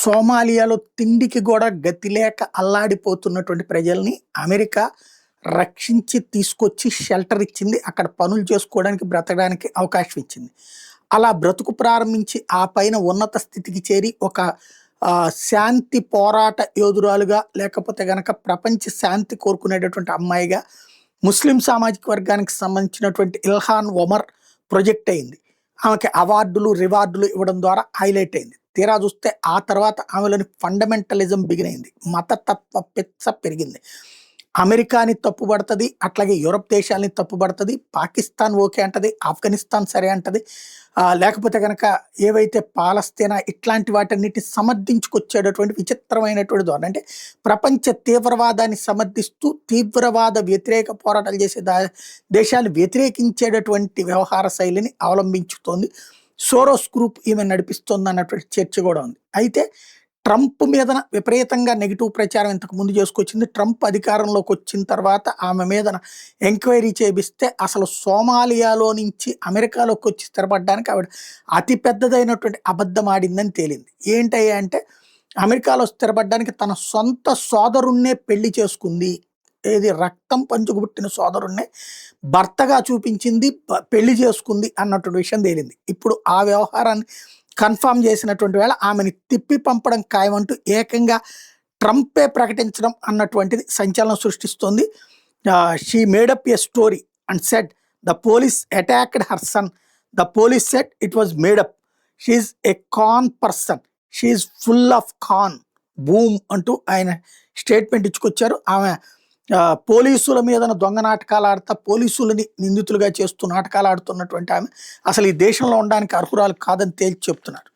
సోమాలియాలో తిండికి కూడా గతి లేక అల్లాడిపోతున్నటువంటి ప్రజల్ని అమెరికా రక్షించి తీసుకొచ్చి షెల్టర్ ఇచ్చింది. అక్కడ పనులు చేసుకోవడానికి, బ్రతకడానికి అవకాశం ఇచ్చింది. అలా బ్రతుకు ప్రారంభించి ఆ పైన ఉన్నత స్థితికి చేరి ఒక శాంతి పోరాట యోధురాలుగా, లేకపోతే గనక ప్రపంచ శాంతి కోరుకునేటటువంటి అమ్మాయిగా ముస్లిం సామాజిక వర్గానికి సంబంధించినటువంటి ఇల్హాన్ ఒమర్ ప్రొజెక్ట్ అయింది. ఆమెకి అవార్డులు, రివార్డులు ఇవ్వడం ద్వారా హైలైట్ అయింది. తీరా చూస్తే ఆ తర్వాత ఆమెలోని ఫండమెంటలిజం బిగినైంది. మతతత్వ పెచ్చ పెరిగింది. అమెరికాని తప్పుపడుతుంది, అట్లాగే యూరప్ దేశాలని తప్పుపడుతుంది, పాకిస్తాన్ ఓకే అంటది, ఆఫ్ఘనిస్తాన్ సరే అంటది, లేకపోతే కనుక ఏవైతే పాలస్తీనా ఇట్లాంటి వాటన్నిటిని సమర్థించుకొచ్చేటటువంటి విచిత్రమైనటువంటి ధోరణి. అంటే ప్రపంచ తీవ్రవాదాన్ని సమర్థిస్తూ తీవ్రవాద వ్యతిరేక పోరాటాలు చేసే దేశాలు వ్యతిరేకించేటటువంటి వ్యవహార శైలిని అవలంబించుతోంది. సోరోస్ గ్రూప్ ఈమె నడిపిస్తోంది అన్నటువంటి చర్చ కూడా ఉంది. అయితే ట్రంప్ మీద విపరీతంగా నెగిటివ్ ప్రచారం ఇంతకు ముందు చేసుకొచ్చింది. ట్రంప్ అధికారంలోకి వచ్చిన తర్వాత ఆమె మీద ఎంక్వైరీ చేపిస్తే అసలు సోమాలియాలో నుంచి అమెరికాలోకి వచ్చి స్థిరపడడానికి ఆవిడ అతి పెద్దదైనటువంటి అబద్ధం ఆడిందని తేలింది. ఏంటయ్యా అంటే, అమెరికాలో స్థిరపడడానికి తన సొంత సోదరుణ్ణే పెళ్లి చేసుకుంది. ఏది రక్తం పంచుకు పుట్టిన సోదరుణ్ణే భర్తగా చూపించింది, పెళ్లి చేసుకుంది అన్నటువంటి విషయం తేలింది. ఇప్పుడు ఆ వ్యవహారాన్ని కన్ఫర్మ్ చేసినటువంటి వేళ ఆమెని తిప్పి పంపడం ఖాయమంటూ ఏకంగా ట్రంపే ప్రకటించడం అన్నటువంటిది సంచలనం సృష్టిస్తోంది. She made up a story and said the police attacked her son. The police said it was made up. She's a con person, she's full of con boom అంటూ ఆయన స్టేట్మెంట్ ఇచ్చుకొచ్చారు. ఆమె పోలీసుల మీద దొంగ నాటకాలు ఆడుతా, పోలీసులని నిందితులుగా చేస్తూ నాటకాలు ఆడుతున్నటువంటి ఆమె అసలు ఈ దేశంలో ఉండడానికి అర్హురాలు కాదని తేల్చి చెప్తున్నారు.